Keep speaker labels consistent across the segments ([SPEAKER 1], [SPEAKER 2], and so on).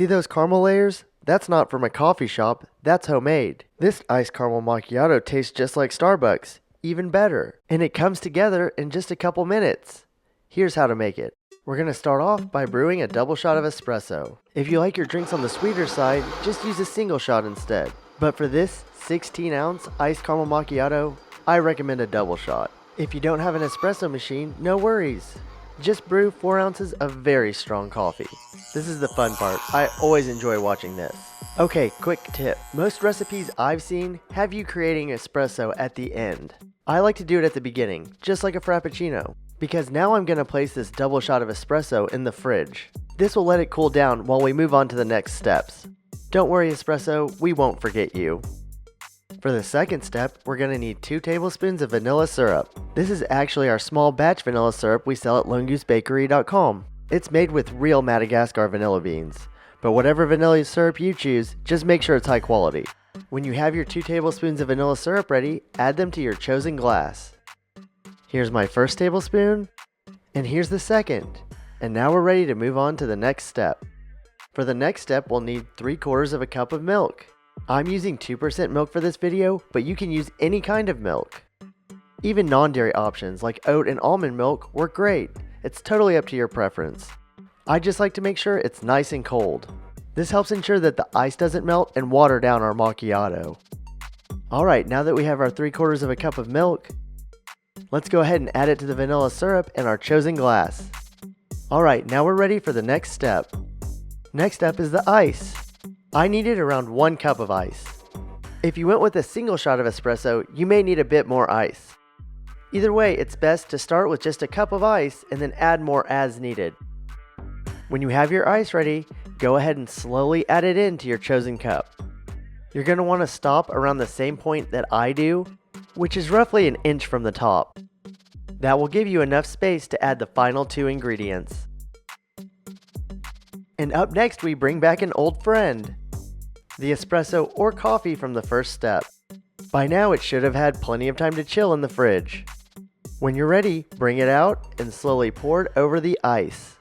[SPEAKER 1] See those caramel layers? That's not from a coffee shop, that's homemade. This iced caramel macchiato tastes just like Starbucks, even better. And it comes together in just a couple minutes. Here's how to make it. We're going to start off by brewing a double shot of espresso. If you like your drinks on the sweeter side, just use a single shot instead. But for this 16-ounce iced caramel macchiato, I recommend a double shot. If you don't have an espresso machine, no worries. Just brew 4 ounces of very strong coffee. This is the fun part. I always enjoy watching this. Okay, quick tip. Most recipes I've seen have you creating espresso at the end. I like to do it at the beginning, just like a frappuccino, because now I'm going to place this double shot of espresso in the fridge. This will let it cool down while we move on to the next steps. Don't worry, espresso, we won't forget you. For the second step, we're going to need 2 tablespoons of vanilla syrup. This is actually our small batch vanilla syrup we sell at lonegoosebakery.com. It's made with real Madagascar vanilla beans, but whatever vanilla syrup you choose, just make sure it's high quality. When you have your 2 tablespoons of vanilla syrup ready, add them to your chosen glass. Here's my first tablespoon, and here's the second. And now we're ready to move on to the next step. For the next step, we'll need 3/4 of a cup of milk. I'm using 2% milk for this video, but you can use any kind of milk. Even non-dairy options like oat and almond milk work great. It's totally up to your preference. I just like to make sure it's nice and cold. This helps ensure that the ice doesn't melt and water down our macchiato. Alright, now that we have our 3/4 of a cup of milk, let's go ahead and add it to the vanilla syrup in our chosen glass. Alright, now we're ready for the next step. Next step is the ice. I needed around 1 cup of ice. If you went with a single shot of espresso, you may need a bit more ice. Either way, it's best to start with just a cup of ice and then add more as needed. When you have your ice ready, go ahead and slowly add it into your chosen cup. You're going to want to stop around the same point that I do, which is roughly 1 inch from the top. That will give you enough space to add the final 2 ingredients. And up next, we bring back an old friend, the espresso or coffee from the first step. By now, it should have had plenty of time to chill in the fridge. When you're ready, bring it out and slowly pour it over the ice.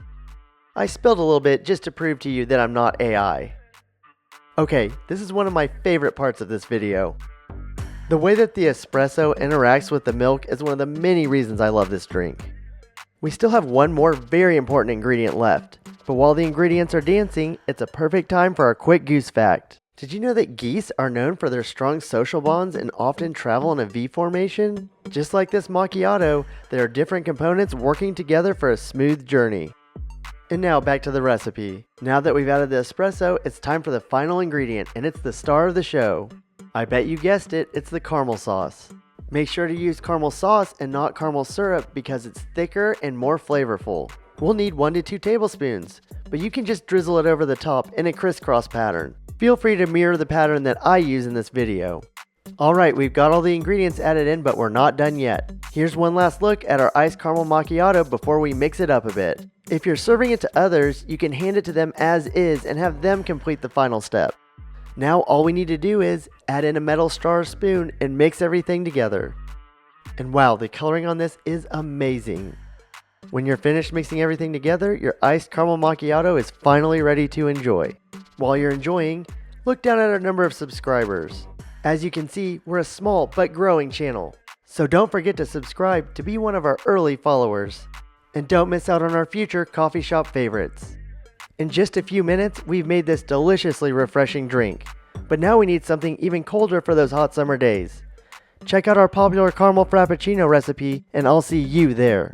[SPEAKER 1] I spilled a little bit just to prove to you that I'm not AI. Okay, this is one of my favorite parts of this video. The way that the espresso interacts with the milk is one of the many reasons I love this drink. We still have one more very important ingredient left, but while the ingredients are dancing, it's a perfect time for our quick goose fact. Did you know that geese are known for their strong social bonds and often travel in a V formation? Just like this macchiato, there are different components working together for a smooth journey. And now back to the recipe. Now that we've added the espresso, it's time for the final ingredient, and it's the star of the show. I bet you guessed it, it's the caramel sauce. Make sure to use caramel sauce and not caramel syrup because it's thicker and more flavorful. We'll need 1 to 2 tablespoons, but you can just drizzle it over the top in a crisscross pattern. Feel free to mirror the pattern that I use in this video. Alright, we've got all the ingredients added in, but we're not done yet. Here's one last look at our iced caramel macchiato before we mix it up a bit. If you're serving it to others, you can hand it to them as is and have them complete the final step. Now all we need to do is add in a metal straw or spoon and mix everything together. And wow, the coloring on this is amazing. When you're finished mixing everything together, your iced caramel macchiato is finally ready to enjoy. While you're enjoying, look down at our number of subscribers. As you can see, we're a small but growing channel. So don't forget to subscribe to be one of our early followers. And don't miss out on our future coffee shop favorites. In just a few minutes, we've made this deliciously refreshing drink. But now we need something even colder for those hot summer days. Check out our popular caramel frappuccino recipe, and I'll see you there.